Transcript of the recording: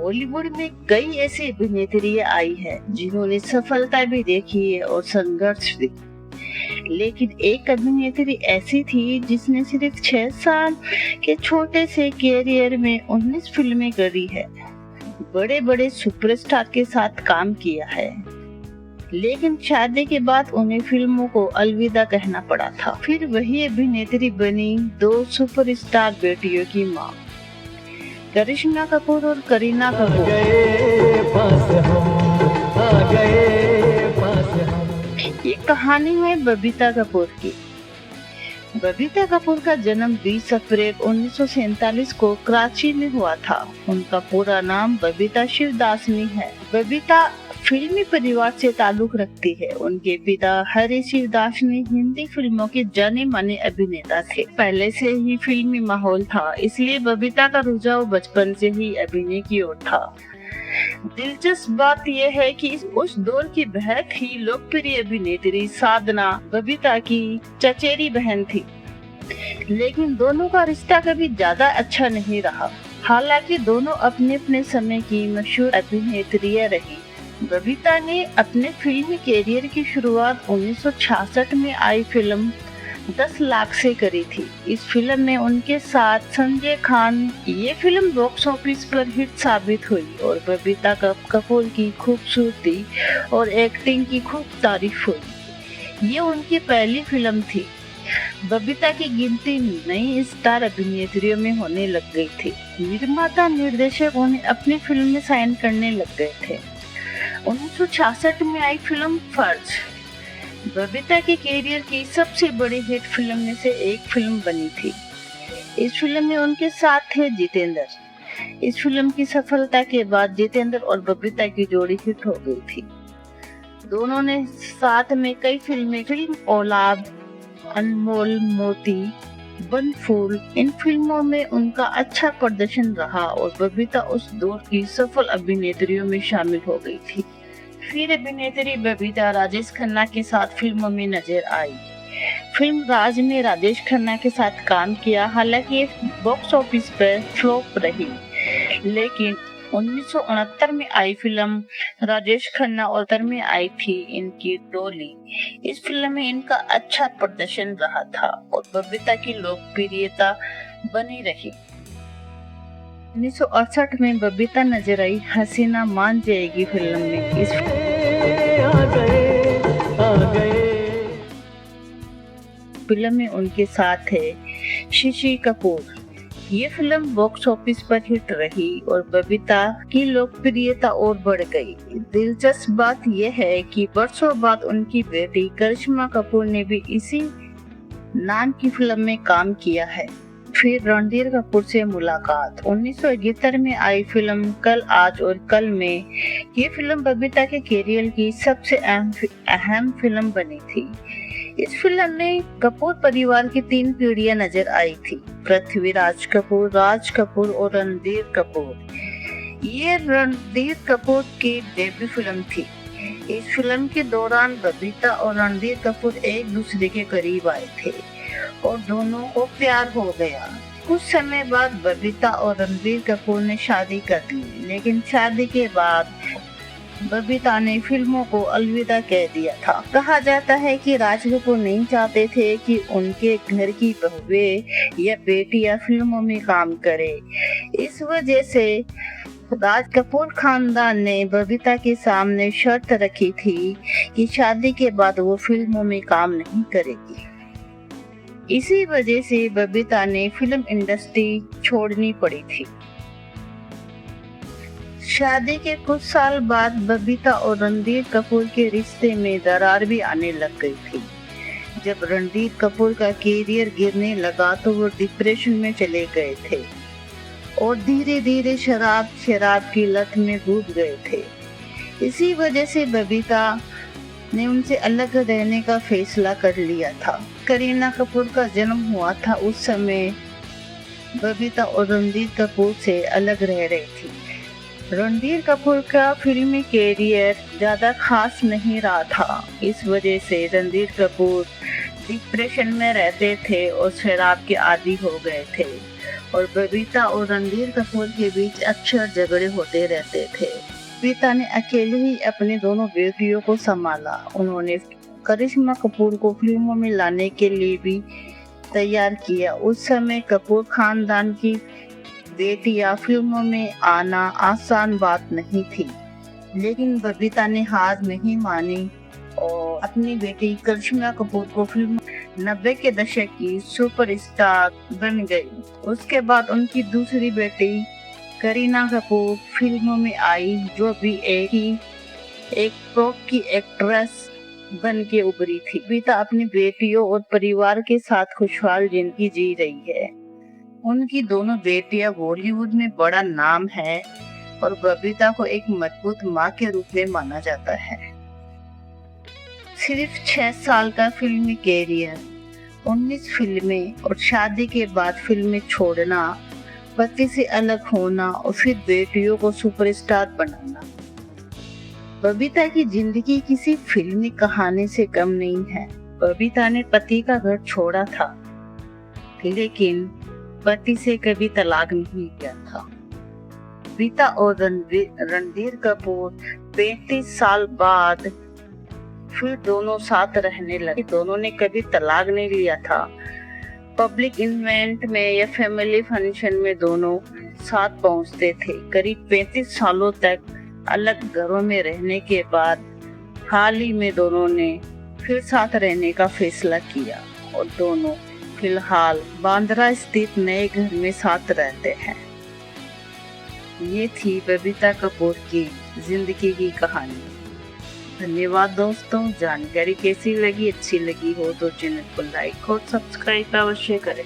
बॉलीवुड में कई ऐसी अभिनेत्रियां आई है जिन्होंने सफलता भी देखी है और संघर्ष भी। लेकिन एक अभिनेत्री ऐसी थी जिसने सिर्फ 6 साल के छोटे से कैरियर में 19 फिल्में करी है, बड़े बड़े सुपरस्टार के साथ काम किया है। लेकिन शादी के बाद उन्हें फिल्मों को अलविदा कहना पड़ा था। फिर वही अभिनेत्री बनी 2 सुपरस्टार बेटियों की मां, करिश्मा कपूर और करीना कपूर। ये कहानी है बबीता कपूर की। बबीता कपूर का जन्म 20 अप्रैल 1947 को कराची में हुआ था। उनका पूरा नाम बबीता शिवदासनी है। बबीता फिल्मी परिवार से ताल्लुक रखती है। उनके पिता हरी शिवदासनी हिंदी फिल्मों के जाने माने अभिनेता थे। पहले से ही फिल्मी माहौल था, इसलिए बबीता का रुझाव बचपन से ही अभिनय की ओर था। दिलचस्प बात यह है कि उस दौर की बहुत ही लोकप्रिय अभिनेत्री साधना बबीता की चचेरी बहन थी। लेकिन दोनों का रिश्ता कभी ज्यादा अच्छा नहीं रहा। हालांकि दोनों अपने अपने समय की मशहूर अभिनेत्रियां रही। बबीता ने अपने फिल्मी कैरियर की शुरुआत 1966 में आई फिल्म 10 लाख से करी थी। इस फिल्म में उनके साथ संजय खान। ये फिल्म बॉक्स ऑफिस पर हिट साबित हुई और बबीता कपूर की खूबसूरती और एक्टिंग की खूब तारीफ हुई। ये उनकी पहली फिल्म थी। बबीता की गिनती नई स्टार अभिनेत्रियों में होने लग गई थी। निर्माता निर्देशक उन्हें अपनी फिल्म में साइन करने लग गए थे। 1966 में आई फिल्म फर्ज बबीता के कैरियर की सबसे बड़ी हिट फिल्म में से एक फिल्म बनी थी। इस फिल्म में उनके साथ थे जितेंद्र। इस फिल्म की सफलता के बाद जितेंद्र और बबीता की जोड़ी हिट हो गई थी। दोनों ने साथ में कई फिल्में, फिल्म औलाद, अनमोल मोती, बनफूल, इन फिल्मों में उनका अच्छा प्रदर्शन रहा और बबीता उस दौर की सफल अभिनेत्रियों में शामिल हो गई थी। फिर अभिनेत्री बबीता राजेश खन्ना के साथ फिल्मों में नजर आई। फिल्म राज में राजेश खन्ना के साथ काम किया। हालांकि ये बॉक्स ऑफिस पर फ्लॉप रही। लेकिन 1969 में आई फिल्म राजेश खन्ना और में आई थी इनकी डोली। इस फिल्म में इनका अच्छा प्रदर्शन रहा था और बबीता की लोकप्रियता बनी रही। 1968 में बबीता नजर आई हसीना मान जाएगी फिल्म में। इस फिल्म में उनके साथ है शशि कपूर। ये फिल्म बॉक्स ऑफिस पर हिट रही और बबीता की लोकप्रियता और बढ़ गई। दिलचस्प बात यह है कि वर्षों बाद उनकी बेटी करिश्मा कपूर ने भी इसी नाम की फिल्म में काम किया है। फिर रणधीर कपूर से मुलाकात 1971 में आई फिल्म कल आज और कल में। ये फिल्म बबीता के कैरियर की सबसे अहम फिल्म बनी थी। इस फिल्म में कपूर परिवार की 3 पीढ़ियां नजर आई थी, पृथ्वीराज कपूर, राज कपूर और रणधीर कपूर। ये रणधीर कपूर की डेब्यू फिल्म थी। इस फिल्म के दौरान बबीता और रणधीर कपूर एक दूसरे के करीब आए थे और दोनों को प्यार हो गया। कुछ समय बाद बबीता और रणधीर कपूर ने शादी कर ली। लेकिन शादी के बाद बबीता ने फिल्मों को अलविदा कह दिया था। कहा जाता है कि राज कपूर नहीं चाहते थे कि उनके घर की बहुएं या बेटियां फिल्मों में काम करे। इस वजह से राज कपूर खानदान ने बबीता के सामने शर्त रखी थी कि शादी के बाद वो फिल्मों में काम नहीं करेगी। इसी वजह से बबीता ने फिल्म इंडस्ट्री छोड़नी पड़ी थी। शादी के कुछ साल बाद बबीता और रणधीर कपूर के रिश्ते में दरार भी आने लग गई थी। जब रणधीर कपूर का कैरियर गिरने लगा तो वो डिप्रेशन में चले गए थे और धीरे धीरे शराब की लत में डूब गए थे। इसी वजह से बबीता ने उनसे अलग रहने का फैसला कर लिया था। करीना कपूर का जन्म हुआ था। उस समय बबीता और रणधीर कपूर से अलग रह रही थी। रणधीर कपूर का फिल्मी कैरियर ज्यादा खास नहीं रहा था। इस वजह से रणधीर कपूर डिप्रेशन में रहते थे और शराब के आदी हो गए थे और बबीता और रणबीर कपूर के बीच अक्सर झगड़े होते रहते थे। बबीता ने अकेले ही अपने दोनों बेटियों को संभाला। उन्होंने करिश्मा कपूर को फिल्मों में लाने के लिए भी तैयार किया। उस समय कपूर खानदान की बेटियां फिल्मों में आना आसान बात नहीं थी, लेकिन बबीता ने हार नहीं मानी और अपनी बेटी करिश्मा कपूर को फिल्म 90 के दशक की सुपरस्टार बन गई। उसके बाद उनकी दूसरी बेटी करीना कपूर फिल्मों में आई, जो भी एक टॉप की एक्ट्रेस बन के उभरी थी। बबीता अपनी बेटियों और परिवार के साथ खुशहाल जिंदगी जी रही है। उनकी दोनों बेटियां बॉलीवुड में बड़ा नाम है और बबीता को एक मजबूत मां के रूप में माना जाता है। सिर्फ 6 साल का फिल्मी कैरियर, 19 फिल्में और शादी के बाद फिल्में छोड़ना, पति से अलग होना और फिर बेटियों को सुपरस्टार बनाना। बबीता की जिंदगी किसी फिल्मी कहानी से कम नहीं है। बबीता ने पति का घर छोड़ा था, लेकिन पति से कभी तलाक नहीं किया था। बबीता और रणबीर कपूर 35 साल बाद फिर दोनों साथ रहने लगे। दोनों ने कभी तलाक नहीं लिया था। पब्लिक इवेंट में या फैमिली फंक्शन में दोनों साथ पहुंचते थे। करीब 35 सालों तक अलग घरों में रहने के बाद हाल ही में दोनों ने फिर साथ रहने का फैसला किया और दोनों फिलहाल बांद्रा स्थित नए घर में साथ रहते हैं। ये थी बबीता कपूर की जिंदगी की कहानी। धन्यवाद दोस्तों। जानकारी कैसी लगी, अच्छी लगी हो तो चैनल को लाइक और सब्सक्राइब अवश्य करें।